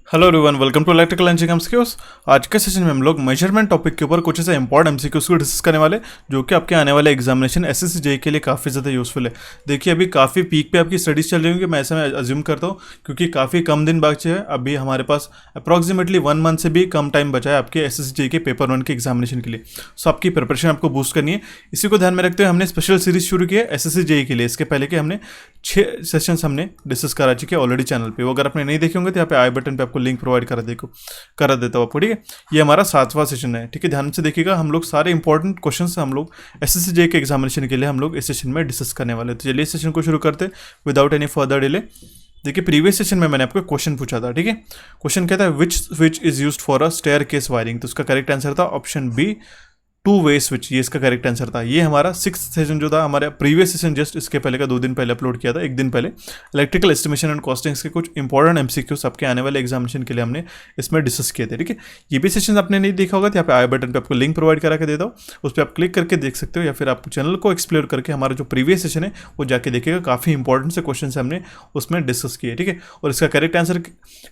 Hello everyone, welcome to electrical engineering skills. आज के session में हम लोग मेजरमेंट टॉपिक के ऊपर कुछ ऐसे इंपॉर्टेंट एमसीक्यूज को डिस्कस करने वाले जो कि आपके आने वाले एग्जामिनेशन एसएससी जेईई के लिए काफ़ी ज़्यादा यूजफुल है। देखिए, अभी काफ़ी पीक पे आपकी स्टडीज चल रही होंगी, मैं ऐसा अज्यूम करता हूँ, क्योंकि काफ़ी कम दिन बचे हैं। अभी हमारे पास अप्रॉक्सीमेटली 1 मंथ से भी कम टाइम बचा है आपके एसएससी जेईई के पेपर 1 के एग्जामिनेशन के लिए। सो आपकी प्रिपरेशन आपको बूस्ट करनी है। इसी को ध्यान में रखते हुए हमने स्पेशल सीरीज शुरू की है एसएससी जेईई के लिए। इसके पहले के हमने 6 सेशंस हमने डिस्कस करा चुके हैं ऑलरेडी चैनल पे। वो अगर आपने नहीं देखे होंगे तो यहाँ पे आई बटन पे आपको लिंक प्रोवाइड करा देता हूँ आपको, ठीक है। ये हमारा 7वां सेशन है, ठीक है। ध्यान से देखिएगा, हम लोग सारे इंपॉर्टेंट क्वेश्चंस हम लोग एसएससी जेईई के एग्जामिनेशन के लिए हम लोग इस सेशन में डिस्कस करने वाले हैं। तो चलिए इस सेशन को शुरू करते विदाउट एनी फर्दर डिले। देखिए, प्रीवियस सेशन में मैंने आपको क्वेश्चन पूछा था, ठीक है। क्वेश्चन कहता है which switch is used for a staircase wiring. तो उसका करेक्ट आंसर था ऑप्शन बी, 2 वे स्विच। ये इसका करेक्ट आंसर था। ये हमारा 6th सेशन जो था, हमारे प्रीवियस सेशन जस्ट इसके पहले का 2 दिन पहले अपलोड किया था, 1 दिन पहले। इलेक्ट्रिकल एस्टिमेशन एंड कॉस्टिंग्स के कुछ इंपॉर्टेंट एमसीक्यूज आपके आने वाले एग्जामिनेशन के लिए हमने इसमें डिस्कस किए थे, ठीक है। ये भी सेशन आपने नहीं देखा होगा तो यहाँ पे आई बटन पे आपको लिंक प्रोवाइड करा के देता हूँ, उस पर आप क्लिक करके देख सकते हो, या फिर आप चैनल को एक्सप्लोर करके हमारा जो प्रीवियस सेशन है वो जाके देखिएगा। काफ़ी इंपॉर्टेंट से क्वेश्चन हमने उसमें डिस्कस किए, ठीक है। और इसका करेक्ट आंसर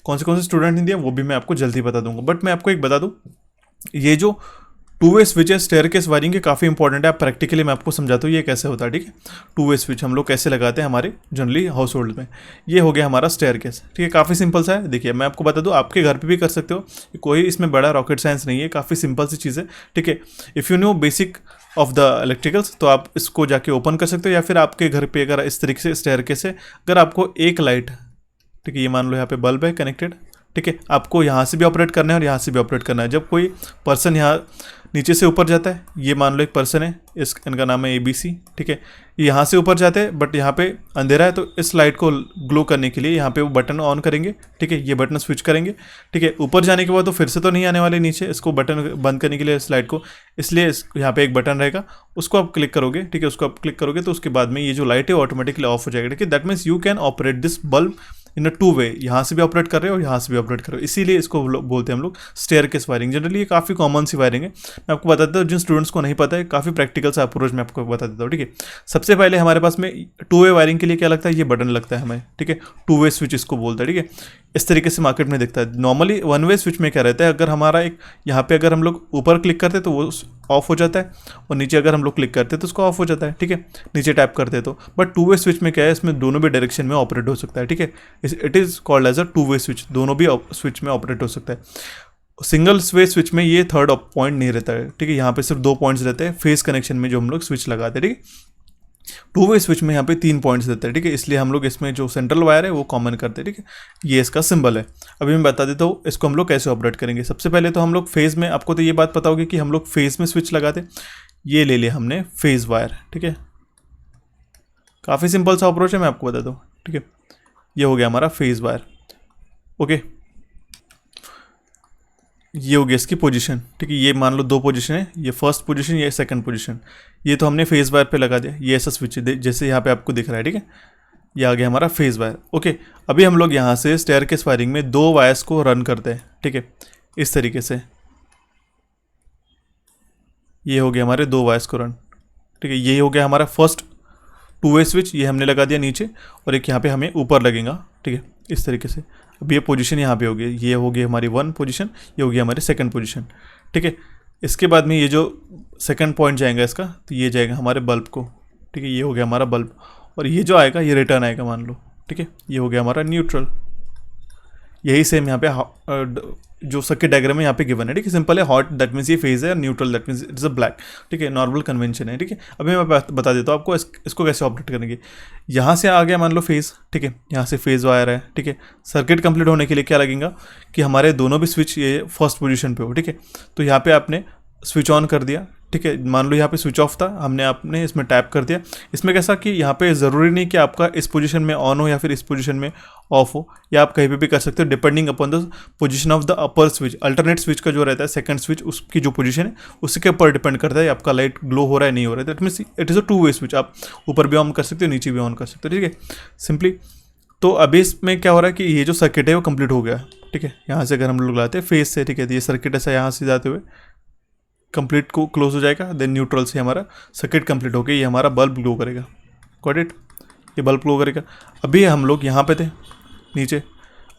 कौन से स्टूडेंट ने दिया वो भी मैं आपको जल्दी बता दूंगा। बट मैं आपको एक बता दूँ, ये जो 2 वे स्विच है स्टेयरकेस वायरिंग के, काफ़ी इंपॉर्टेंट है। आप प्रैक्टिकली मैं आपको समझाता हूँ ये कैसे होता है, ठीक है। 2 वे स्विच हम लोग कैसे लगाते हैं हमारे जनरली हाउस होल्ड में। ये हो गया हमारा स्टेयरकेस, ठीक है। काफ़ी सिंपल सा है। देखिए, मैं आपको बता दूँ, आपके घर पे भी कर सकते हो, कोई इसमें बड़ा रॉकेट साइंस नहीं है, काफ़ी सिंपल सी चीज़ है, ठीक है। If you know basic of the electricals तो आप इसको जाके ओपन कर सकते हो, या फिर आपके घर पर अगर इस तरीके से स्टेयरकेस है, अगर आपको एक लाइट, ठीक है, ये मान लो यहाँ पे बल्ब है कनेक्टेड, ठीक है, आपको यहाँ से भी ऑपरेट करना है और यहाँ से भी ऑपरेट करना है। जब कोई पर्सन यहाँ नीचे से ऊपर जाता है, ये मान लो एक पर्सन है, इनका नाम है ABC, ठीक है, यहाँ से ऊपर जाते हैं, बट यहाँ पे अंधेरा है, तो इस लाइट को ग्लो करने के लिए यहाँ पे वो बटन ऑन करेंगे, ठीक है, ये बटन स्विच करेंगे, ठीक है। ऊपर जाने के बाद तो फिर से तो नहीं आने वाले नीचे, इसको बटन बंद करने के लिए इस लाइट को, इसलिए यहाँ पे एक बटन रहेगा, उसको आप क्लिक करोगे, ठीक है। उसको आप क्लिक करोगे तो उसके बाद में ये जो लाइट है ऑटोमेटिकली ऑफ हो जाएगा, ठीक है। That means you can operate this bulb in a 2 way, यहाँ से भी ऑपरेट कर रहे हो और यहाँ से भी ऑपरेट कर रहे हो, इसीलिए इसको बोलते हैं हम लोग स्टेयरकेस वायरिंग। जनरली ये काफ़ी कॉमन सी वायरिंग है। मैं आपको बता देता हूँ, जिन स्टूडेंट्स को नहीं पता है, काफ़ी प्रैक्टिकल सा अप्रोच मैं आपको बता देता हूँ, ठीक है। सबसे पहले हमारे पास में 2 वे वायरिंग के लिए क्या लगता है, ये बटन लगता है हमें, ठीक है। 2 वे स्विच इसको बोलता है, ठीक है। इस तरीके से मार्केट में दिखता है। नॉर्मली 1 वे स्विच में क्या रहता है, अगर हमारा एक यहाँ पे अगर हम लोग ऊपर क्लिक करते हैं तो वो ऑफ हो जाता है, और नीचे अगर हम लोग क्लिक करते हैं तो उसको ऑफ हो जाता है, ठीक है, नीचे टैप करते हैं तो। बट 2 वे स्विच में क्या है, इसमें दोनों भी डायरेक्शन में ऑपरेट हो सकता है, ठीक है। It is called as a 2 way switch, दोनों भी स्विच में ऑपरेट हो सकता है। सिंगल वे स्विच में ये थर्ड पॉइंट नहीं रहता है, ठीक है। यहाँ पे सिर्फ 2 पॉइंट्स रहते हैं फेस कनेक्शन में जो हम लोग स्विच लगाते हैं, ठीक है। 2 वे स्विच में यहाँ पे 3 पॉइंट्स देते हैं, ठीक है, इसलिए हम लोग इसमें जो सेंट्रल वायर है वो कॉमन करते हैं, ठीक है। ये इसका सिंबल है। अभी मैं बता देता हूँ इसको हम लोग कैसे ऑपरेट करेंगे। सबसे पहले तो हम लोग फेज में, आपको तो ये बात पता होगी कि हम लोग फेज में स्विच लगाते। ये ले लिया हमने फेज वायर, ठीक है। काफ़ी सिंपल सा अप्रोच है, मैं आपको बताता हूँ, ठीक है। ये हो गया हमारा फेज वायर, ओके। ये हो गया इसकी पोजीशन, ठीक है। ये मान लो 2 पोजीशन है, ये फर्स्ट पोजीशन, ये सेकंड पोजीशन। ये तो हमने फेज वायर पे लगा दिया। ये ऐसा स्विच है जैसे यहाँ पे आपको दिख रहा है, ठीक है। ये आ गया हमारा फेज वायर, ओके। अभी हम लोग यहाँ से स्टेयरकेस वायरिंग में 2 वायर्स को रन करते हैं, ठीक है, इस तरीके से। ये हो गया हमारे 2 वायर्स को रन, ठीक है। ये हो गया हमारा फर्स्ट 2 वे स्विच, ये हमने लगा दिया नीचे, और एक यहाँ पे हमें ऊपर लगेगा, ठीक है, इस तरीके से। अब ये पोजीशन यहाँ पे हो गई, ये हो गई हमारी 1 पोजीशन, ये हो गई हमारी सेकंड पोजीशन, ठीक है। इसके बाद में ये जो सेकंड पॉइंट जाएगा इसका, तो ये जाएगा हमारे बल्ब को, ठीक है। ये हो गया हमारा बल्ब, और ये जो आएगा ये रिटर्न आएगा मान लो, ठीक है। ये हो गया हमारा न्यूट्रल। यही सेम यहाँ पे जो सर्किट डायग्राम है यहाँ पे गिवन है, ठीक है। सिंपल है, हॉट दैट मीन्स ये फेज है, neutral that means it's a black, ठीक है। नॉर्मल कन्वेंशन है, ठीक है। अभी मैं बता देता हूँ आपको इसको कैसे ऑपरेट करेंगे। यहाँ से आ गया मान लो फेज, ठीक है, यहाँ से फेज वायर है, ठीक है। सर्किट कंप्लीट होने के लिए क्या लगेगा कि हमारे दोनों भी स्विच ये फर्स्ट पोजीशन पे हो, ठीक है। तो यहाँ पे आपने स्विच ऑन कर दिया, ठीक है। मान लो यहाँ पे स्विच ऑफ था, हमने आपने इसमें टैप कर दिया। इसमें कैसा कि यहाँ पे ज़रूरी नहीं कि आपका इस पोजीशन में ऑन हो या फिर इस पोजीशन में ऑफ हो, या आप कहीं पे भी कर सकते हो, depending upon the position of the upper switch. Alternate switch का जो रहता है सेकंड स्विच, उसकी जो पोजीशन है उसके ऊपर डिपेंड करता है आपका लाइट ग्लो हो रहा है नहीं हो रहा है। That means it is a 2 way switch, आप ऊपर भी ऑन कर सकते हो, नीचे भी ऑन कर सकते हो, ठीक है, सिंपली। तो अभी इसमें क्या हो रहा है कि ये जो सर्किट है वो कंप्लीट हो गया, ठीक है। यहाँ से अगर हम लोग लाते हैं फेज से, ठीक है, तो ये सर्किट ऐसा यहाँ से जाते हुए कंप्लीट को क्लोज हो जाएगा, देन न्यूट्रल से हमारा सर्किट कंप्लीट हो गया, ये हमारा बल्ब ग्लो करेगा, गॉट इट, ये बल्ब ग्लो करेगा। अभी हम लोग यहाँ पे थे नीचे,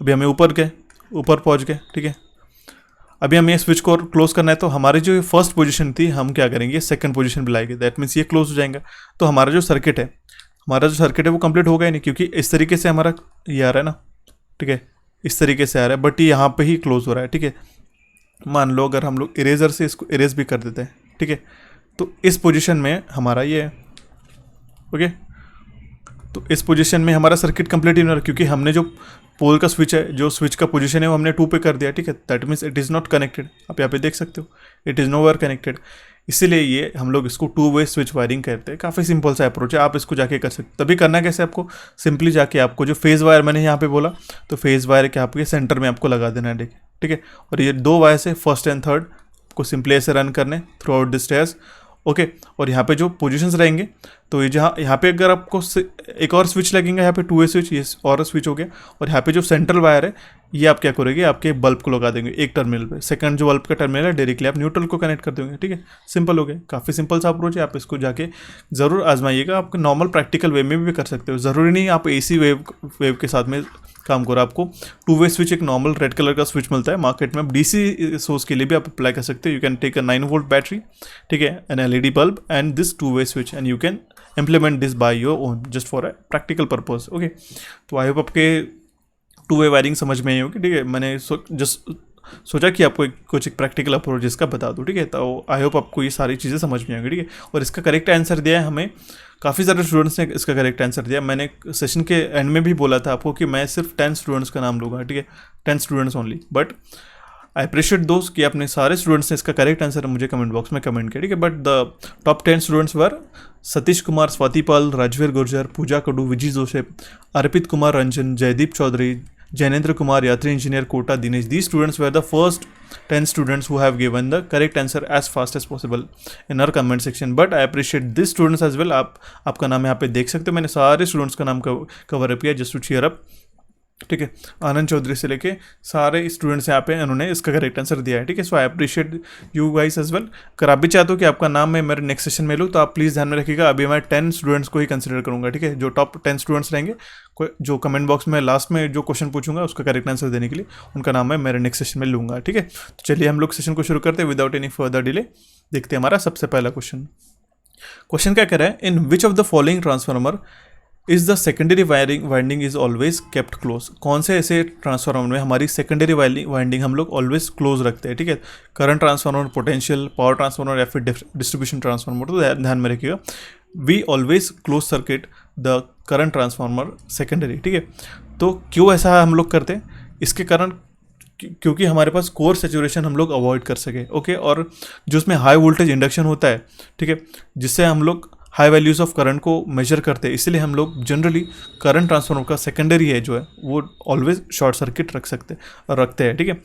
अभी हमें ऊपर गए, ऊपर पहुंच गए, ठीक है। अभी हमें स्विच को क्लोज करना है, तो हमारी जो फर्स्ट पोजीशन थी हम क्या करेंगे, सेकंड पोजीशन पे लाएंगे, दैट मीन्स ये क्लोज हो जाएगा। तो हमारा जो सर्किट है वो कंप्लीट होगा ही नहीं, क्योंकि इस तरीके से हमारा ये आ रहा है ना, ठीक है, इस तरीके से आ रहा है, बट ये यहाँ पे ही क्लोज हो रहा है, ठीक है। मान लो अगर हम लोग इरेजर से इसको इरेज भी कर देते हैं, ठीक है, तो इस पोजीशन में हमारा ये है, ओके। तो इस पोजीशन में हमारा सर्किट कंप्लीट ही नहीं हो रहा, क्योंकि हमने जो पोल का स्विच है, जो स्विच का पोजीशन है वो हमने 2 पे कर दिया, ठीक है। That means it is not connected. आप यहाँ पे देख सकते हो, इट इज़ नोवेयर कनेक्टेड। इसीलिए ये हम लोग इसको 2 वे स्विच वायरिंग कहते हैं। काफ़ी सिंपल सा अप्रोच है, आप इसको जाके कर सकते हो। तभी करना कैसे आपको, सिंपली जाके आपको जो फेज़ वायर मैंने यहाँ पे बोला, तो फेज़ वायर के आपके सेंटर में आपको लगा देना है, ठीक है। और ये 2 वायर से फर्स्ट एंड थर्ड को सिंपली ऐसे रन करने through out the stairs, okay. और यहाँ पे जो पोजीशंस रहेंगे, तो ये जहाँ यहाँ पे अगर आपको एक और स्विच लगेगा, यहाँ पे 2 वे स्विच, ये और स्विच हो गया। और यहाँ पे जो सेंट्रल वायर है, ये आप क्या करोगे, आपके बल्ब को लगा देंगे एक टर्मिनल पे। सेकंड जो बल्ब का टर्मिनल है, डायरेक्टली आप न्यूट्रल को कनेक्ट कर देंगे, ठीक है। सिंपल हो गया, काफ़ी सिंपल सा अप्रोच है। आप इसको जाके ज़रूर आजमाइएगा। आप नॉर्मल प्रैक्टिकल वे में भी कर सकते हो, ज़रूरी नहीं आप AC वेव के साथ में काम करो। आपको 2 वे स्विच, एक नॉर्मल रेड कलर का स्विच मिलता है मार्केट में, आप DC सोर्स के लिए भी आप अप्लाई कर सकते हो। You can take a 9 volt battery, ठीक है, an LED bulb and this 2 way switch, and you can implement this by your own just for a practical purpose, okay। तो आई होप आपके 2 वे वायरिंग समझ में आई होगी, ठीक है। मैंने जस्ट सोचा कि आपको कुछ एक प्रैक्टिकल अप्रोच इसका बता दूँ, ठीक है। तो आई होप आपको ये सारी चीज़ें समझ में आएंगी, ठीक है। और इसका करेक्ट आंसर दिया है हमें, काफ़ी सारे स्टूडेंट्स ने इसका करेक्ट आंसर दिया। मैंने सेशन के एंड में भी बोला था आपको कि मैं सिर्फ 10 स्टूडेंट्स का नाम लूँगा, ठीक है, 10 students only, but I appreciate दोस्त कि अपने सारे स्टूडेंट्स ने इसका करेक्ट आंसर मुझे कमेंट बॉक्स में कमेंट किया, ठीक है। But the top 10 students were Satish Kumar, Swati Pal, Rajveer Gurjar, Pooja Kadu, Viji Joshi, Arpit Kumar Ranjan, Jaydeep Chaudhary, Jainendra Kumar, Yatri engineer, Kota Dinesh. These students were the first 10 students who have given the correct answer as fast as possible in our comment section. But I appreciate these students as well. आपका नाम यहाँ पे देख सकते हो, मैंने सारे students का नाम कवर अप किया जस्ट टू चीयर अप, ठीक है। आनंद चौधरी से लेके सारे स्टूडेंट्स यहाँ पे उन्होंने इसका करेक्ट आंसर दिया है, ठीक है। So I appreciate you guys as well. अगर आप भी चाहते हो कि आपका नाम मैं मेरे नेक्स्ट सेशन में लूँ, तो आप प्लीज़ ध्यान में रखिएगा, अभी मैं 10 स्टूडेंट्स को ही कंसिडर करूँगा, ठीक है। जो टॉप 10 स्टूडेंट्स रहेंगे, जो कमेंट बॉक्स में लास्ट में जो क्वेश्चन पूछूंगा उसका करेक्ट आंसर देने के लिए उनका नाम मैं मेरे नेक्स्ट सेशन में लूँगा, ठीक है। तो चलिए हम लोग सेशन को शुरू करते हैं विदाउट एनी फर्दर डिले। देखते हैं हमारा सबसे पहला क्वेश्चन क्या कह रहा है, in which of the following transformer is the secondary winding is always kept close. कौन से ऐसे ट्रांसफार्मर में हमारी सेकेंडरी वाइंडिंग हम लोग ऑलवेज क्लोज रखते हैं, ठीक है। Current transformer, potential, power transformer या फिर डिस्ट्रीब्यूशन ट्रांसफार्मर। तो ध्यान में रखिएगा, we always close circuit the current transformer secondary, ठीक है। तो क्यों ऐसा हम लोग करते हैं, इसके कारण क्योंकि हमारे पास कोर सेचुरेशन हम लोग अवॉइड कर सके, ओके। और जो उसमें हाई वोल्टेज इंडक्शन होता है, ठीक है, जिससे हम लोग हाई वैल्यूज़ ऑफ करंट को मेजर करते हैं, इसलिए हम लोग जनरली करंट ट्रांसफार्मर का सेकेंडरी है जो है वो ऑलवेज शॉर्ट सर्किट रखते हैं, ठीक है।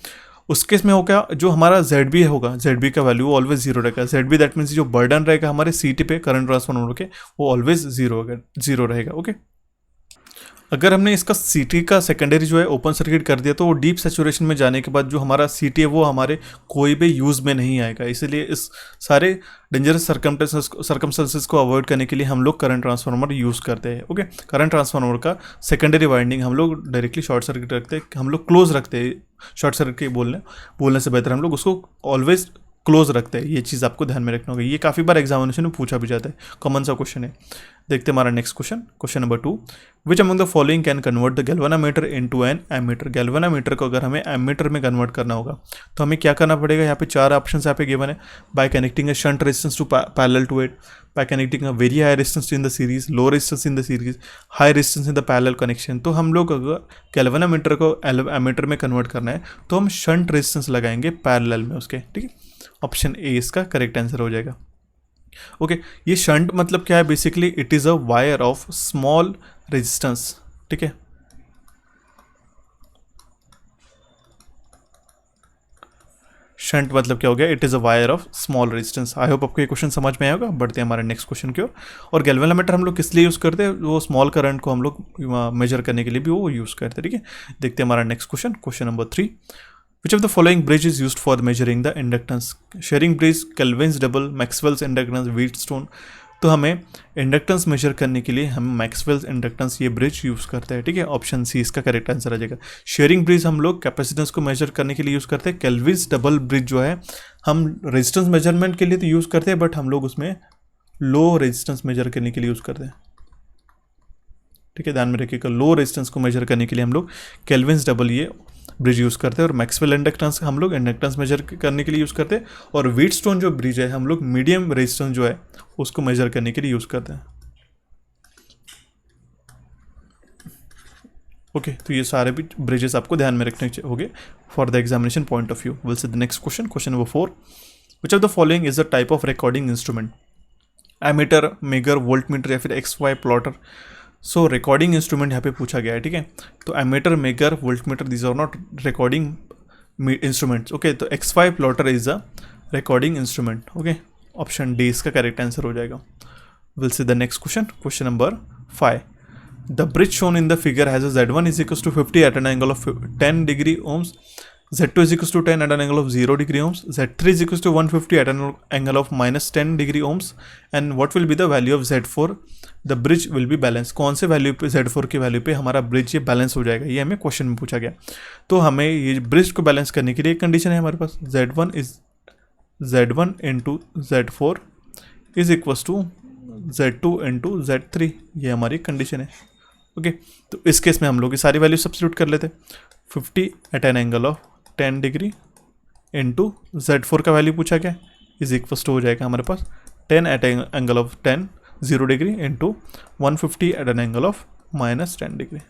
उस केस में हो क्या, जो हमारा ZB होगा, ZB का वैल्यू ऑलवेज जीरो रहेगा। ZB दैट मीन्स जो बर्डन रहेगा हमारे CT पे करंट ट्रांसफार्मर के, वो ऑलवेज जीरो रहेगा, ओके। अगर हमने इसका CT का सेकेंडरी जो है ओपन सर्किट कर दिया, तो वो डीप सेचुरेशन में जाने के बाद जो हमारा CT है वो हमारे कोई भी यूज़ में नहीं आएगा। इसलिए इस सारे डेंजरस सर्कमस्टेंसेस को अवॉइड करने के लिए हम लोग करंट ट्रांसफार्मर यूज़ करते हैं, ओके। करंट ट्रांसफार्मर का सेकेंडरी वाइंडिंग हम लोग डायरेक्टली शॉर्ट सर्किट रखते हैं, हम लोग क्लोज रखते हैं। शॉर्ट सर्किट बोलने से बेहतर हम लोग उसको ऑलवेज क्लोज रखते हैं। ये चीज़ आपको ध्यान में रखना होगा, ये काफ़ी बार एग्जामिनेशन में पूछा भी जाता है, कॉमन सा क्वेश्चन है। देखते हैं हमारा next question number 2, which among the following can convert the galvanometer into an ammeter. Galvanometer को अगर हमें एमीटर में कन्वर्ट करना होगा तो हमें क्या करना पड़ेगा। यहाँ पे 4 ऑप्शन यहाँ पे गिवन है, by connecting a shunt resistance to parallel to it, by connecting a very high resistance in the series, low resistance in the series, high resistance in the parallel connection. तो हम लोग अगर galvanometer को ammeter में convert करना है तो हम शंट रेजिस्टेंस लगाएंगे पैरेलल में उसके, ठीक है। ऑप्शन ए इसका करेक्ट आंसर हो जाएगा, ओके। ये शंट मतलब क्या है, basically it is a wire of small resistance, ठीक है। शंट मतलब क्या हो गया, it is a wire of small resistance. I hope आपको ये क्वेश्चन समझ में आएगा। बढ़ते हैं हमारे नेक्स्ट क्वेश्चन की ओर। और गैल्वेनोमीटर हम लोग किस लिए यूज़ करते हैं, वो स्मॉल करंट को हम लोग मेजर करने के लिए भी वो यूज़ करते हैं, ठीक है। देखते हैं हमारा next question number 3, which of the following bridge is used for measuring the inductance? Sharing bridge, Kelvin's double, Maxwell's inductance, Wheatstone, तो हमें इंडक्टेंस मेजर करने के लिए हम मैक्सवेल्स इंडक्टेंस ये ब्रिज यूज़ करते हैं, ठीक है। ऑप्शन सी इसका करेक्ट आंसर आ जाएगा। शेयरिंग ब्रिज हम लोग कैपेसिटेंस को मेजर करने के लिए यूज़ करते हैं। केल्विन्स डबल ब्रिज जो है हम रेजिस्टेंस मेजरमेंट के लिए तो यूज़ करते हैं, बट हम लोग उसमें लो रेजिस्टेंस मेजर करने के लिए यूज़ करते हैं, ठीक है। ध्यान में रखिएगा, लो रेजिस्टेंस को मेजर करने के लिए हम लोग केल्विन्स डबल ये ब्रिज यूज़ करते हैं। और मैक्सवेल इंडक्टेंस हम लोग इंडक्टेंस मेजर करने के लिए यूज़ करते हैं। और व्हीटस्टोन जो ब्रिज है हम लोग मीडियम रेजिस्टेंस जो है उसको मेजर करने के लिए यूज़ करते हैं। ओके, तो ये सारे भी ब्रिजेस आपको ध्यान में रखने होंगे for the examination point of view. We'll see the next question, question number 4। Which of the following is the type of recording instrument? Ammeter, megger, voltmeter या फिर XY plotter. So recording instrument यहाँ पे पूछा गया है, ठीक है। तो ammeter, megger, voltmeter these are not recording instruments, okay. तो XY plotter is a recording instrument, okay. Option D इसका करेक्ट आंसर हो जाएगा। We'll see the next question, question number 5। The bridge shown in the figure has a Z1 is equals to 50 at an angle of 10 degree ohms, Z2 is equals to 10 at an angle of 0 degree ohms, Z3 is equals to 150 at an angle of minus 10 degree ohms, and what will be the value of Z4? The bridge will be balanced. कौन से value पे Z4 की value पे हमारा bridge ये balance हो जाएगा, ये हमें क्वेश्चन में पूछा गया। तो हमें ये ब्रिज को बैलेंस करने के लिए एक कंडीशन है हमारे पास, Z1 into Z4 is equals to Z2 into Z3, ये हमारी कंडीशन है, ओके। तो इस केस में हम लोग ये सारी वैल्यू सब्स्टिट्यूट कर लेते हैं। 50 at an angle of 10 degree into Z4 का वैल्यू पूछा गया इज इक्वल्स टू हो जाएगा हमारे पास 10 at angle of 0 degree into 150 at an angle of minus 10 degree.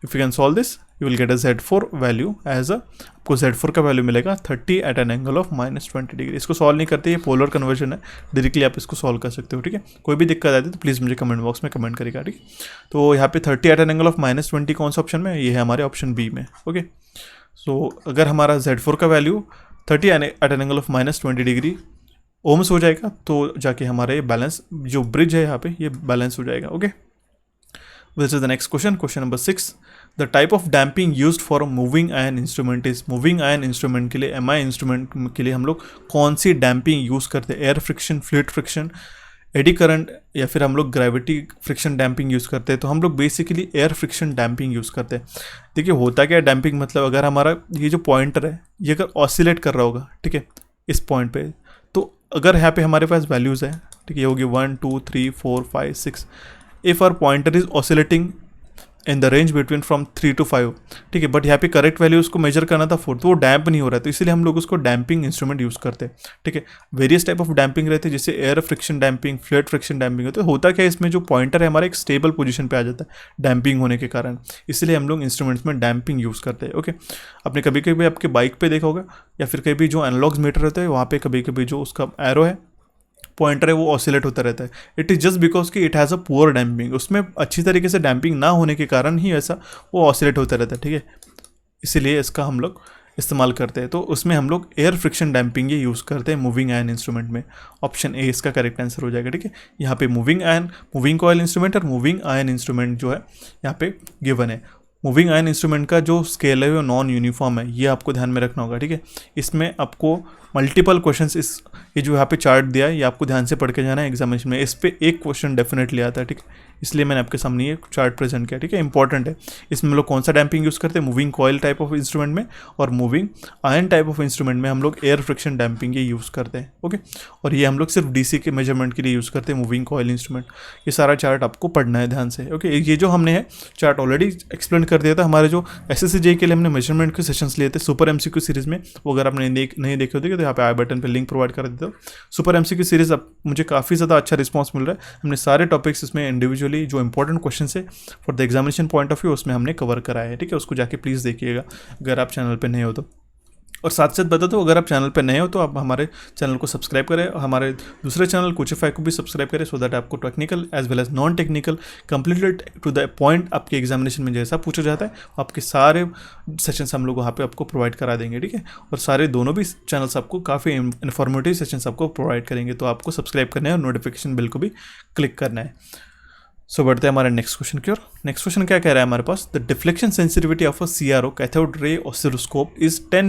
If you can solve this you will get a Z4 value as आपको Z4 का value मिलेगा 30 at an angle of minus 20 degree. इसको solve नहीं करते, ये polar conversion है, directly आप इसको सॉल्व कर सकते हो, ठीक है। कोई भी दिक्कत आती है तो प्लीज़ मुझे कमेंट बॉक्स में कमेंट करेगा, ठीक है। तो यहाँ पे 30 at an angle of minus 20 कौन सा ऑप्शन में, ये है हमारे ऑप्शन बी में, ओके। सो अगर हमारा Z4 का value 30 at an angle of minus 20 degree ohms हो जाएगा तो जाके हमारा ये बैलेंस जो ब्रिज है यहाँ पे ये बैलेंस हो जाएगा, okay. This is the next question, question number 6. The type of damping used for a moving iron instrument is, moving iron instrument के लिए MI instrument के लिए हम लोग कौन सी damping यूज़ करते हैं? Air friction, fluid friction, eddy current या फिर हम लोग ग्रेविटी फ्रिक्शन डैम्पिंग यूज़ करते हैं? तो हम लोग basically air friction damping use करते हैं। देखिए होता क्या है डैम्पिंग, मतलब अगर हमारा ये जो पॉइंटर है ये अगर ऑसिलेट कर रहा होगा, ठीक है, इस पॉइंट पे, तो अगर यहाँ पे हमारे पास वैल्यूज़ है, ठीक है, ये होगी 1 2 3 4 5 6, if our pointer is oscillating in the range between from 3 to 5, ठीक है, बट यहाँ पे करेक्ट वैल्यू उसको मेजर करना था 4, तो वो डैम्प नहीं हो रहा है, तो इसलिए हम लोग उसको डैम्पिंग इंस्ट्रूमेंट यूज़ करते हैं, ठीक है। वेरियस टाइप ऑफ डैम्पिंग रहते हैं, जैसे air friction damping, fluid friction damping होता है। होता क्या है इसमें जो पॉइंटर है हमारा एक स्टेबल पोजीशन पे आ जाता है डैम्पिंग होने के कारण, इसलिए हम लोग इंस्ट्रूमेंट्स में डैम्पिंग यूज़ करते हैं, ओके। आपने कभी कभी आपके बाइक पे देखा होगा या फिर कभी जो एनालॉग मीटर रहता है वहाँ पे कभी कभी जो उसका एरो है, पॉइंटर है, वो ऑसिलेट होता रहता है। इट इज़ जस्ट बिकॉज कि it has a poor damping, उसमें अच्छी तरीके से डैम्पिंग ना होने के कारण ही ऐसा वो ऑसिलेट होता रहता है, ठीक है। इसीलिए इसका हम लोग इस्तेमाल करते हैं। तो उसमें हम लोग एयर फ्रिक्शन डैम्पिंग ये यूज़ करते हैं मूविंग आयन इंस्ट्रूमेंट में। ऑप्शन ए इसका करेक्ट आंसर हो जाएगा, ठीक है। यहाँ पे मूविंग कॉइल इंस्ट्रूमेंट और मूविंग आयन इंस्ट्रूमेंट जो है यहाँ पे गिवन है। मूविंग आयन इंस्ट्रूमेंट का जो स्केल है वो नॉन यूनिफॉर्म है, ये आपको ध्यान में रखना होगा, ठीक है। इसमें आपको मल्टीपल क्वेश्चंस, इस ये जो यहाँ पे चार्ट दिया है ये आपको ध्यान से पढ़ के जाना है एग्जामिनेशन में, इस पे एक क्वेश्चन डेफिनेटली आता है, ठीक है। इसलिए मैंने आपके सामने ये चार्ट प्रेजेंट किया, ठीक है, इंपॉर्टेंट है। इसमें हम लोग कौन सा डैम्पिंग यूज़ करते हैं, moving coil type of instrument में, और moving ion type of instrument में हम लोग एयर फ्रिक्शन डैम्पिंग ये यूज़ करते हैं, ओके। और ये हम लोग सिर्फ DC के मेजरमेंट के लिए यूज़ करते हैं मूविंग कॉइल इंस्ट्रूमेंट। ये सारा चार्ट आपको पढ़ना है ध्यान से, ओके। ये जो हमने है चार्ट ऑलरेडी एक्सप्लेन कर दिया था हमारे जो SSC JEE के लिए हमने मेजरमेंट के सेशंस लिए थे सुपर MCQ सीरीज़ में, वो अगर आपने नहीं देखे होते तो यहाँ पे आई बटन पे लिंक प्रोवाइड कर देता हूँ। सुपर MCQ सीरीज़ अब मुझे काफ़ी ज़्यादा अच्छा रिस्पॉन्स मिल रहा है। हमने सारे टॉपिक्स इसमें इंडिविजुअली जो इंपॉर्टेंट क्वेश्चन है for the examination point of view उसमें हमने कवर कराया है, ठीक है। उसको जाके प्लीज़ देखिएगा अगर आप चैनल पे नए हो तो। और साथ साथ बता दो अगर आप चैनल पे नए हो तो आप हमारे चैनल को सब्सक्राइब करें और हमारे दूसरे चैनल कोचिफाई को भी सब्सक्राइब करें, सो दैट आपको technical as well as non technical completed to the point आपके एग्जामिनेशन में जैसा पूछा जाता है आपके सारे सेशंस हम लोग वहाँ पे आपको प्रोवाइड करा देंगे, ठीक है। और सारे दोनों भी चैनल्स आपको काफ़ी इन्फॉर्मेटिव सेशंस आपको प्रोवाइड करेंगे, तो आपको सब्सक्राइब करना है और नोटिफिकेशन बिल को भी क्लिक करना है। सो बढ़ते हैं हमारे नेक्स्ट क्वेश्चन की ओर। नेक्स्ट क्वेश्चन क्या कह रहा है हमारे पास, the deflection sensitivity of a CRO cathode ray oscilloscope is 10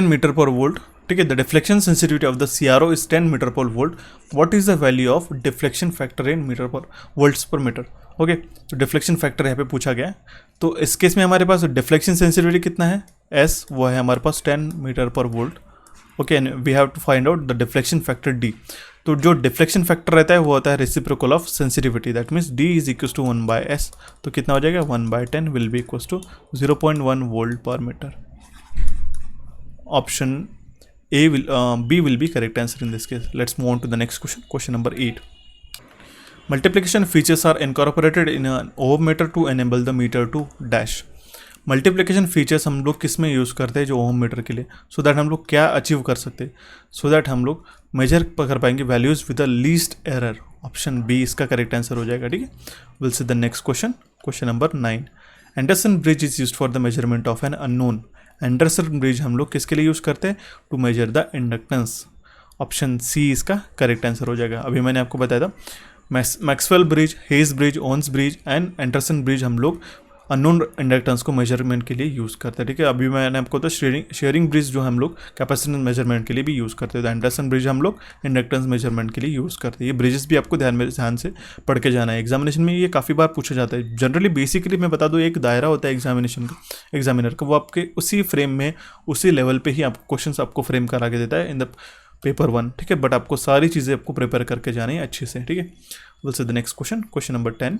meter per volt ठीक है, the deflection sensitivity of the CRO is 10 meter per volt, what is the value of deflection factor in meter per volts per meter. Okay, तो deflection factor यहाँ पे पूछा गया है। तो इस केस में हमारे पास डिफ्लेक्शन सेंसिटिविटी कितना है, S, वो है हमारे पास 10 meter per volt. Okay, and we have to find out the deflection factor D। तो जो डिफ्लेक्शन फैक्टर रहता है वो होता है reciprocal of sensitivity, that means D is equal to 1/S। तो कितना हो जाएगा, 1/10 will be equal to 0.1 volt per meter. Option B will be correct answer in this case. Let's move on to the next question. Question number 8. Multiplication features are incorporated in an ohm meter to enable the meter to dash. Multiplication features हम लोग किस में use करते हैं, जो ओम metre के लिए, सो that हम लोग क्या अचीव कर सकते हैं, सो दैट हम लोग मेजर कर पाएंगे values with the least error. Option B इसका करेक्ट आंसर हो जाएगा। ठीक है, we'll see the next question. Question number 9। Anderson bridge is used for the measurement of an unknown. Anderson bridge हम लोग किसके लिए यूज़ करते हैं, to measure the inductance. Option C इसका करेक्ट आंसर हो जाएगा। अभी मैंने आपको बताया था Maxwell bridge, Hay's bridge, Owen's bridge and Anderson bridge हम लोग अननोन इंडक्टेंस को मेजरमेंट के लिए यूज़ करते हैं। ठीक है, अभी मैंने आपको बताया शेयरिंग ब्रिज जो हम लोग कैपेसिटेंस मेजरमेंट के लिए भी यूज़ करते हैं। एंडरसन ब्रिज हम लोग इंडक्टेंस मेजरमेंट के लिए यूज़ करते हैं। ये ब्रिजेस भी आपको ध्यान से पढ़ के जाना है, एग्जामिनेशन में ये काफ़ी बार पूछा जाता है। जनरली बेसिकली मैं बता दूँ, एक दायरा होता है एग्जामिनर का, वो आपके उसी फ्रेम में उसी लेवल पर ही आपको क्वेश्चन आपको फ्रेम करा के देता है इन द पेपर 1। ठीक है, बट आपको सारी चीज़ें आपको प्रिपेयर करके जानी है अच्छे से। ठीक है, we'll see the next question. Question number 10।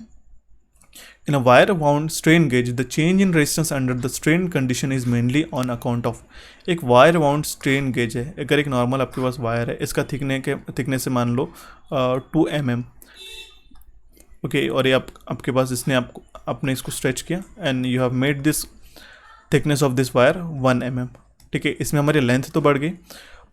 In a wire wound strain gauge, the change in resistance under the strain condition is mainly on account of। एक वायर वाउंड स्ट्रेन गेज है। अगर एक नॉर्मल आपके पास wire है, इसका thickness से मान लो 2 mm। Okay, और ये आपके पास इसने आपने इसको स्ट्रेच किया and you have made this thickness of this wire 1 mm। ठीक है, इसमें हमारी लेंथ तो बढ़ गई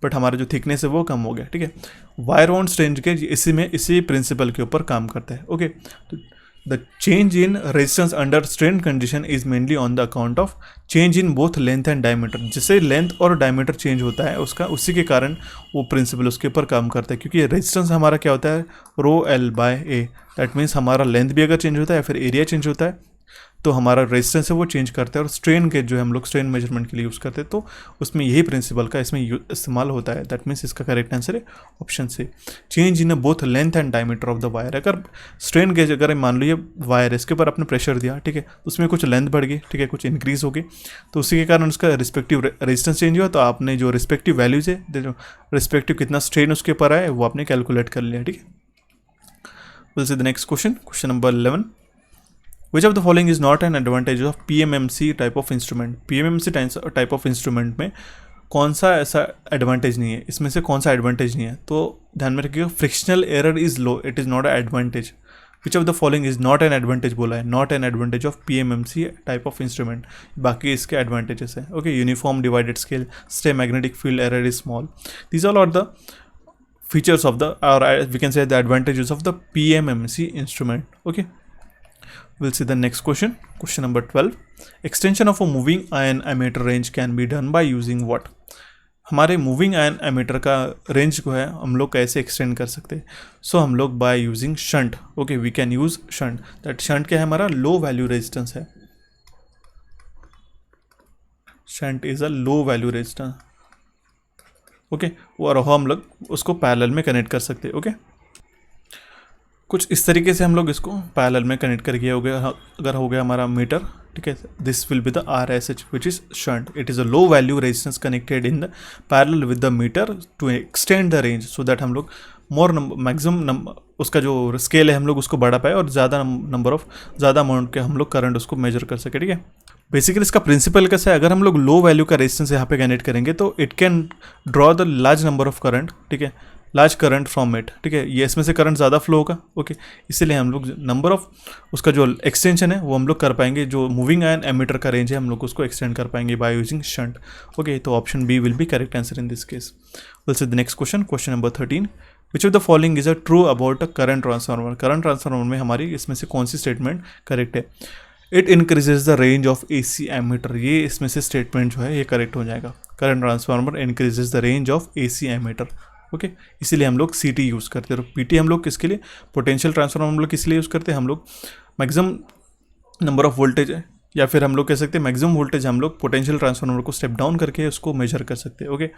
बट हमारा जो थिकनेस है वो कम हो गया। ठीक है, वायर वाउंड स्ट्रेन गेज इसी प्रिंसिपल के ऊपर काम करता है। ओके, तो The change in resistance under strain condition is mainly on the account of change in both length and diameter। जिससे लेंथ और डायमीटर चेंज होता है उसका, उसी के कारण वो प्रिंसिपल उसके ऊपर काम करता है। क्योंकि रेजिस्टेंस हमारा क्या होता है, ρL/A। दैट मीन्स हमारा लेंथ भी अगर चेंज होता है या फिर एरिया चेंज होता है तो हमारा रेजिस्टेंस है वो चेंज करता है। और स्ट्रेन के जो है हम लोग स्ट्रेन मेजरमेंट के लिए यूज़ करते हैं, तो उसमें यही प्रिंसिपल का इसमें इस्तेमाल होता है। दैट मीन्स इसका करेक्ट आंसर है ऑप्शन से, change in both length and diameter of the wire. अगर स्ट्रेन गेज, अगर मान लो ये वायर है, इसके ऊपर आपने प्रेशर दिया, ठीक है, तो उसमें कुछ लेंथ बढ़ गई, ठीक है, कुछ इंक्रीज हो गई, तो उसी के कारण उसका रिस्पेक्टिव रेजिस्टेंस चेंज हुआ। तो आपने जो रिस्पेक्टिव वैल्यूज है, जो रिस्पेक्टिव कितना स्ट्रेन उसके ऊपर आए, वो आपने कैलकुलेट कर लिया। ठीक है, we'll see the next question. Question number 11। Which of the following is not an advantage of PMMC type of instrument? PMMC type of instrument में कौन सा ऐसा एडवांटेज नहीं है, इसमें से कौन सा एडवांटेज नहीं है? तो ध्यान में रखिएगा, frictional error is low, it is not a advantage. Which of the following is not an advantage बोला है, not an advantage of PMMC type of instrument. बाकी इसके एडवांटेजेस है। Okay, uniform divided scale, stray magnetic field error is small. These all are the features of the, or we can say the advantages of the PMMC instrument. Okay, we'll see the next question. Question number 12. Extension of a moving ion ammeter range can be done by using what? हमारे moving iron ammeter का range को है हम लोग कैसे extend कर सकते हैं? सो हम लोग by using shunt. Okay, we can use shunt. That shunt क्या है, हमारा लो वैल्यू रेजिस्टेंस है। Shunt is a low value resistance. Okay, और हम लोग उसको पैरेलल में कनेक्ट कर सकते हैं। ओके, कुछ इस तरीके से हम लोग इसको पैरेलल में कनेक्ट करके हो गया, अगर हो गया हमारा मीटर, ठीक है, this will be the RSH which is shunt. It is a low value resistance connected in the parallel with the meter to extend the range, so that हम लोग मोर मैक्सिमम उसका जो स्केल है हम लोग उसको बढ़ा पाए और ज़्यादा अमाउंट के हम लोग करंट उसको मेजर कर सके। ठीक है, बेसिकली इसका प्रिंसिपल कैसा है, अगर हम लोग लो वैल्यू का रेजिस्टेंस यहाँ पे कनेक्ट करेंगे तो it can draw the large number of current. ठीक है, लार्ज करंट फ्रॉम इट। ठीक है, ये इसमें से करंट ज़्यादा फ्लो होगा। ओके, इसीलिए हम लोग नंबर ऑफ उसका जो एक्सटेंशन है वो हम लोग कर पाएंगे, जो मूविंग आयन एमीटर का रेंज है हम लोग उसको एक्सटेंड कर पाएंगे बाय यूजिंग शंट। ओके, तो option B will be correct answer in this case. We'll see the next question. Question number 13। Which of the following is a true about a current transformer? Current transformer में हमारी इसमें से कौन सी statement correct है? It increases the range of AC ammeter. ये इसमें से स्टेटमेंट जो है ये करेक्ट हो जाएगा। Current transformer increases the range of AC ammeter. Okay, इसीलिए हम लोग CT यूज़ करते हैं। और PT हम लोग किसके लिए, पोटेंशियल ट्रांसफार्मर हम लोग किस लिए यूज़ करते हैं? हम लोग मैक्सिमम नंबर ऑफ वोल्टेज है, या फिर हम लोग कह सकते हैं मैक्सिमम वोल्टेज हम लोग पोटेंशियल ट्रांसफार्मर को स्टेप डाउन करके उसको मेजर कर सकते हैं। ओके,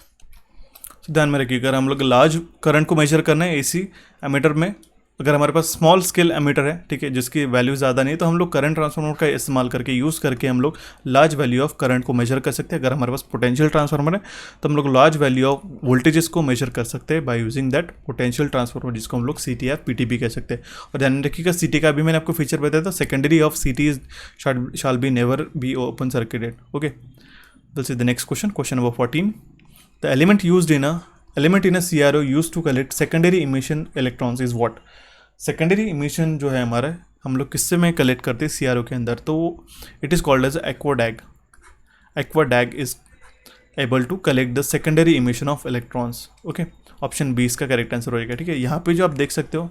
तो ध्यान में रखिए, अगर हम लोग लार्ज करंट को मेजर करना है एसी एमीटर में, अगर हमारे पास स्मॉल स्केल एमीटर है, ठीक है, जिसकी वैल्यू ज़्यादा नहीं, तो हम लोग करंट ट्रांसफार्मर का इस्तेमाल करके यूज़ करके हम लोग लार्ज वैल्यू ऑफ करंट को मेजर कर सकते हैं। अगर हमारे पास पोटेंशियल ट्रांसफार्मर है तो हम लोग लार्ज वैल्यू ऑफ वोल्टेजेस को मेजर कर सकते हैं by using that potential transformer, जिसको हम लोग CT या PTB कह सकते हैं। और ध्यान रखिएगा, CT का भी मैंने आपको फीचर बताया था, secondary of CT shall be never be open circuited. Okay, we'll see the next question number 14. The element in a CRO used to collect secondary emission electrons is what? Secondary emission जो है हमारा, हम लोग किससे में collect करते हैं CRO के अंदर, तो it is called as aquadag. Aquadag is able to collect the secondary emission of electrons. Okay, option B इसका करेक्ट आंसर होएगा। ठीक है, यहाँ पे जो आप देख सकते हो,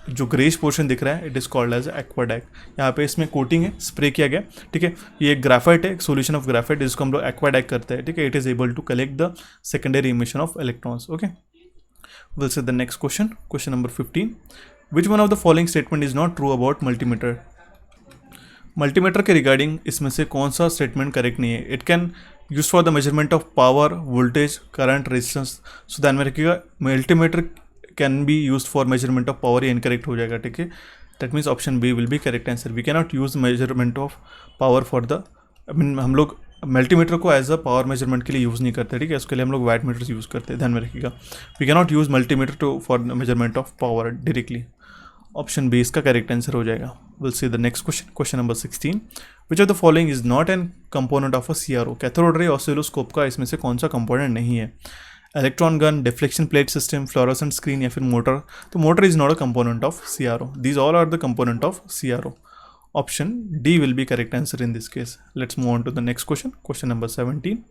जो ग्रेश पोर्शन दिख रहा है, इट इज़ कॉल्ड एज एक्वाडैग। यहाँ पे इसमें कोटिंग है, स्प्रे किया गया। ठीक है, ये एक ग्राफाइट है, एक सोल्यूशन ऑफ ग्राफाइट, जिसको हम लोग एक्वाडैग करते हैं। ठीक है, it is able to collect the secondary emission of electrons. Okay, we'll see the next question number 15. Which one of the following statement is not true about multimeter? Multimeter के regarding इसमें से कौन सा स्टेटमेंट करेक्ट नहीं है? It can use for the measurement of power, voltage, current, resistance. So ध्यान में रखिएगा, multimeter can be use for measurement of power, ये इनकरेक्ट हो जाएगा। ठीक है, that means option B will be correct answer. We can not use measurement of power for the, हम लोग मल्टीमीटर को एज अ पावर मेजरमेंट के लिए यूज़ नहीं करते। ठीक है, उसके लिए हम लोग वाट मीटर्स यूज़ करते हैं। ध्यान में रखिएगा, we can not use multimeter to for measurement of power directly. Option B इसका करेक्ट आंसर हो जाएगा। We'll see the next question number 16. Which of the following is not an component of a CRO? Cathode ray oscilloscope का इसमें से कौन सा component नहीं है? Electron gun, deflection plate system, fluorescent screen या फिर मोटर? तो motor is not a component of CRO. These all are the component of CRO. Option D will be correct answer in this case. Let's move on to the next question number 17.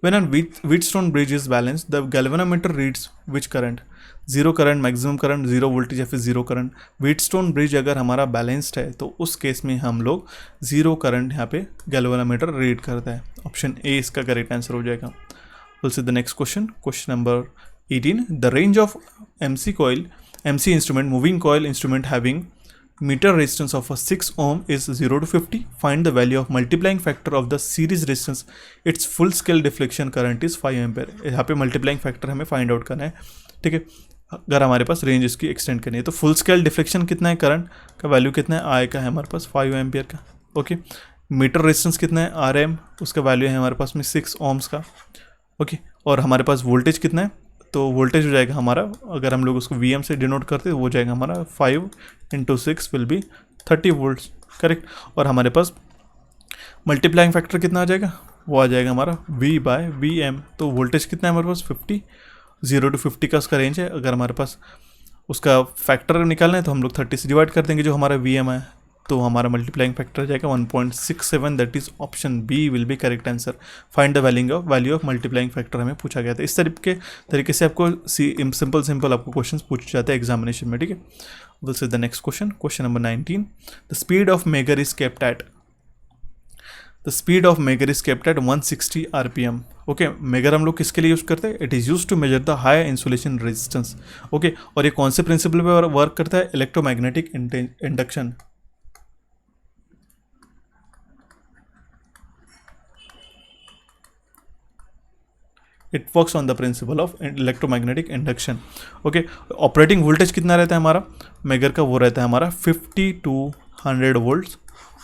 When a Wheatstone bridge is balanced, the galvanometer reads which current? Zero current, maximum current, zero voltage या फिर zero current. Wheatstone bridge अगर हमारा balanced है तो उस case में हम लोग zero current यहाँ पे galvanometer रीड करता है। ऑप्शन A इसका करेक्ट आंसर हो जाएगा। We'll see the next question number 18. The range of MC instrument, moving coil instrument having meter resistance of a 6 ohm is 0 to 50. Find the value of multiplying factor of the series resistance. Its full scale deflection current is 5 ampere. यहाँ पे multiplying factor हमें find out करना है। ठीक है, अगर हमारे पास range इसकी एक्सटेंड करनी है तो फुल स्केल डिफ्लेक्शन कितना है, करंट का वैल्यू कितना है, आई का है हमारे पास 5 एम्पियर का। ओके, मीटर रेजिस्टेंस कितना है, RM, उसका वैल्यू है हमारे पास में 6 ohms का। ओके, और हमारे पास वोल्टेज कितना है, तो वोल्टेज हो जाएगा हमारा, अगर हम लोग उसको VM से डिनोट करते हैं वो हो जाएगा हमारा 5 × 6 विल बी 30 वोल्ट्स। करेक्ट, और हमारे पास मल्टीप्लाइंग फैक्टर कितना आ जाएगा, वो आ जाएगा हमारा V/VM। तो वोल्टेज कितना है हमारे पास 50, 0 to 50 का उसका रेंज है। अगर हमारे पासउसका फैक्टर निकालना है तो हम लोग 30 से डिवाइड कर देंगे जो हमारा VM है, तो हमारा मल्टीप्लाइंग फैक्टर जाएगा 1.67। That is option B will be correct answer. Find the value of multiplying factor हमें पूछा गया था। इस तरीके से आपको सिंपल आपको क्वेश्चंस पूछे जाते हैं एग्जामिनेशन में। ठीक है, we'll see the next question number 19. The speed of megger is kept at 160 RPM. Okay, megger हम लोग किसके लिए यूज़ करते हैं? It is use to measure the high insulation resistance. Okay, और ये कौन से प्रिंसिपल पे वर्क करता है? Electromagnetic induction. It works on the principle of electromagnetic induction. Okay, operating voltage कितना रहता है हमारा मेगर का? वो रहता है हमारा 50 to 100 वोल्ट्स,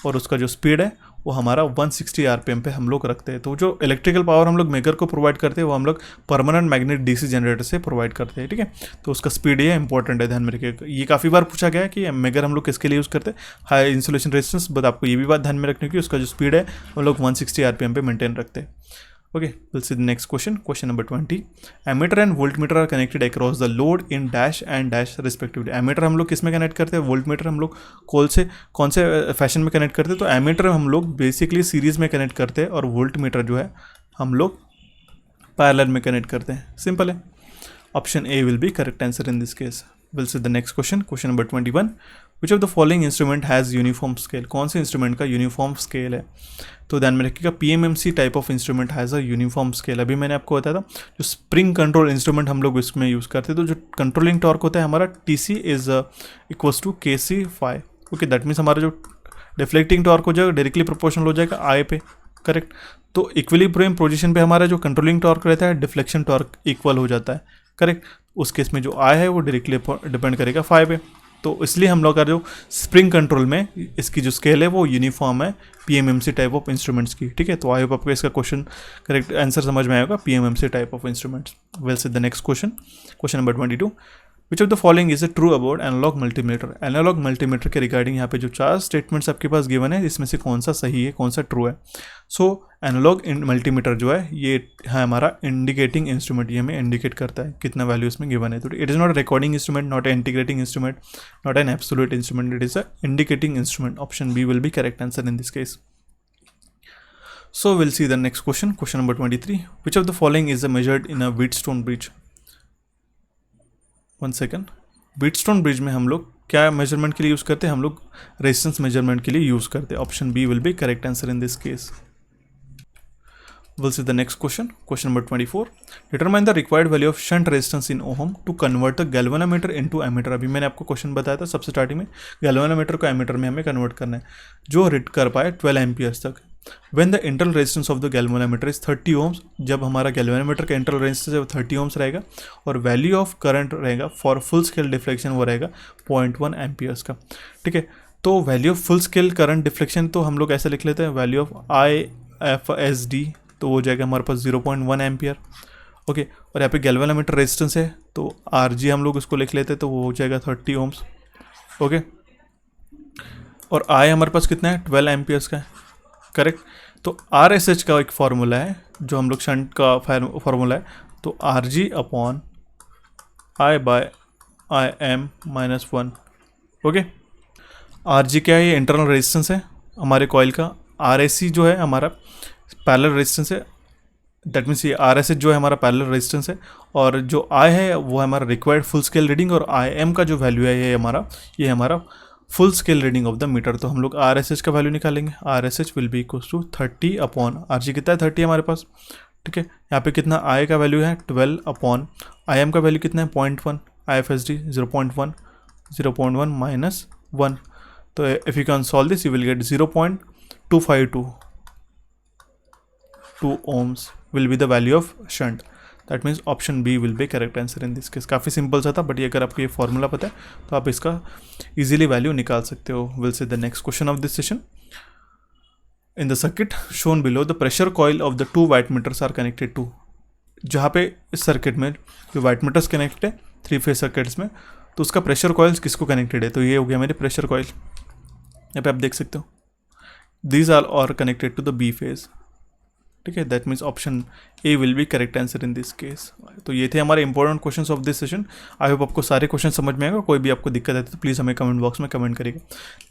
और उसका जो स्पीड है वो हमारा 160 RPM पे हम लोग रखते हैं। तो जो इलेक्ट्रिकल पावर हम लोग मेगर को प्रोवाइड करते हैं वो हम लोग परमानेंट मैग्नेट DC जनरेटर से प्रोवाइड करते हैं। ठीक है, तो उसका स्पीड ये इंपॉर्टेंट है, ध्यान में रखिएगा। ये काफ़ी बार पूछा गया है कि मेगर हम लोग किसके लिए यूज़ करते हैं? High insulation resistance. बट आपको ये भी बात ध्यान में रखनी कि उसका जो स्पीड है वो लोग 160 RPM पे मेंटेन रखते हैं। Okay, we'll see the next question number 20. Ammeter and voltmeter are connected across the load in dash and dash respectively. Ammeter हम लोग किस में कनेक्ट करते हैं? वोल्टमीटर हम लोग कौन से फैशन में कनेक्ट करते हैं? तो एमीटर हम लोग बेसिकली सीरीज में कनेक्ट करते हैं, और वोल्टमीटर जो है हम लोग पैरेलल में कनेक्ट करते हैं। सिंपल है, option A will be correct answer in this case. We'll see the next question number 21. Which of the following instrument has uniform scale? कौन से इंस्ट्रूमेंट का यूनिफॉर्म स्केल है? तो ध्यान में रखिएगा, PMMC type of instrument has a uniform scale. अभी मैंने आपको बताया था जो स्प्रिंग कंट्रोल इंस्ट्रूमेंट हम लोग इसमें यूज़ करते हैं, तो जो कंट्रोलिंग टॉर्क होता है हमारा TC is equals to KC phi। Okay, that means हमारा जो डिफ्लेक्टिंग टॉर्क हो जाएगा डायरेक्टली प्रोपोर्शनल हो जाएगा I पे। करेक्ट। तो इक्विलिब्रियम पोजीशन पे हमारा जो कंट्रोलिंग टॉर्क रहता है डिफ्लेक्शन टॉर्क इक्वल हो जाता है, करेक्ट। उस केस में जो आई है वो डायरेक्टली डिपेंड करेगा फाई पे। तो इसलिए हम लोग का जो स्प्रिंग कंट्रोल में इसकी जो स्केल है वो यूनिफॉर्म है पीएमएमसी टाइप ऑफ इंस्ट्रूमेंट्स की, ठीक है। तो आई होप आपको इसका क्वेश्चन करेक्ट आंसर समझ में आएगा, PMMC type of instruments. Well said. The next question, question number 22, which of the following is true about analog multimeter. Analog multimeter के रिगार्डिंग यहाँ पे जो 4 स्टेटमेंट्स आपके पास गिवन है, इसमें से कौन सा सही है, कौन सा ट्रू है। सो एनालॉग मल्टीमीटर जो है ये है हमारा इंडिकेटिंग इंस्ट्रूमेंट, ये हमें इंडिकेट करता है कितना वैल्यू इसमें गिवन है। तो it is not a recording instrument, not an integrating instrument, not an absolute instrument, it is a indicating instrument. Option B will be correct answer in this case. So we'll see the next question, question number 23. Which of the following is measured in a Wheatstone bridge? One second. Wheatstone bridge में हम लोग क्या measurement के लिए use करते हैं, हम लोग रेजिस्टेंस मेजरमेंट के लिए यूज़ करते हैं। Option B will be correct answer in this case. We'll see the next question, question number 24. Determine the required value of shunt resistance in ohm to convert the galvanometer into ammeter। अभी मैंने आपको question बताया था सबसे starting में, galvanometer को ammeter में हमें कन्वर्ट करना है जो रीड कर पाए 12 एम्पियर्स तक। When the internal resistance of the galvanometer is 30 ohms, जब हमारा galvanometer का internal resistance है 30 ohms रहेगा और value of current रहेगा for full scale deflection वो रहेगा 0.1 एम्पियर्स का, ठीक है। तो value of full scale current deflection तो हम लोग ऐसे लिख लेते हैं, वैल्यू ऑफ IFSD तो वो जाएगा हमारे पास 0.1 एम्पियर, ओके। और यहाँ पे गैल्वेनोमीटर रेजिस्टेंस है तो RG हम लोग उसको लिख लेते हैं तो वो हो जाएगा 30 ओम्स, ओके। और I हमारे पास कितना है 12 एम्पियर्स का है, करेक्ट। तो RSH का एक फार्मूला है जो हम लोग शंट का फार्मूला है, तो RG upon I/IM -1, okay. RG क्या है, ये इंटरनल रेजिस्टेंस है हमारे कॉइल का। RAC जो है हमारा पैरेलल रेजिस्टेंस है, दैट मीन्स ये RSH जो है हमारा पैरेलल रेजिस्टेंस है, और जो I है वो है हमारा रिक्वायर्ड फुल स्केल रीडिंग, और IM का जो वैल्यू है ये हमारा full scale reading of the meter. तो हम लोग RSH का वैल्यू निकालेंगे, RSH will be equals to 30 upon RG कितना है 30 है हमारे पास, ठीक है। यहाँ पे कितना I का वैल्यू है 12 अपॉन IM का वैल्यू कितना है 0.1, IFSD 0.1 -1, तो if you can solve this you will gate 0.252 ohms will be the value of shunt. That means option B will be correct answer in this case। काफ़ी simple सा था, but ये अगर आपको ये फॉर्मूला पता है तो आप इसका इजीली वैल्यू निकाल सकते हो। We'll see the next question of this session. In the circuit shown below the pressure coil of the 2 watt meters are connected to. जहाँ पे इस सर्किट में जो वाट मीटर्स कनेक्ट है 3 फेज सर्किट्स में, तो उसका प्रेशर कॉइल्स किसको कनेक्टेड है, तो ये हो गया मेरे प्रेशर कॉइल। यहाँ पे आप देख सकते हो these are connected to the B phase, ठीक है। That means option A will be correct answer in this case. तो ये थे हमारे important questions of this session. I hope आपको सारे क्वेश्चन समझ में आएगा। कोई भी आपको दिक्कत है तो प्लीज़ हमें कमेंट बॉक्स में कमेंट करिएगा।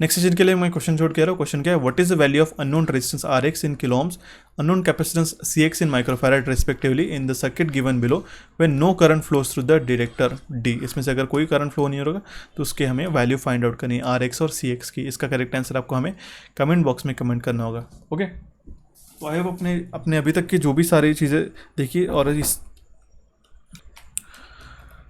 नेक्स्ट सेशन के लिए मैं क्वेश्चन जोड़ के रहा हूँ। क्वेश्चन क्या है, what is the value of unknown resistance RX in kilo ohms, unknown capacitance CX in microfarad respectively in the circuit given below when no current flows through the detector D। इसमें से अगर कोई current flow नहीं होगा तो उसके हमें value find out करनी है RX और CX की। इसका करेक्ट आंसर आपको हमें कमेंट बॉक्स में कमेंट करना होगा, ओके। तो आई होप अपने अभी तक की जो भी सारी चीज़ें देखी, और इस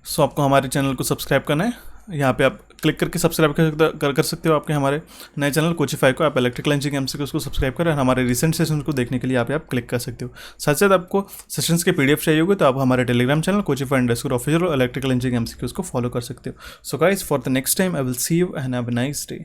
सो आपको हमारे चैनल को सब्सक्राइब करना है। यहाँ पे आप क्लिक करके सब्सक्राइब कर सकते हो आपके हमारे नए चैनल कोचिफाई को। आप इलेक्ट्रिकल इंजीनियरिंग MCQ उसको सब्सक्राइब करें, और हमारे रिसेंट सेशन को देखने के लिए आप क्लिक कर सकते हो। साथ साथ आपको सेशंस के PDF चाहिए होगा तो आप हमारे टेलीग्राम चैनल कोचिफाई_ऑफिशियल और इलेक्ट्रिकल इंजीनियरिंग MCQ को फॉलो कर सकते हो। So guys, for the next time I will see you and have a nice day.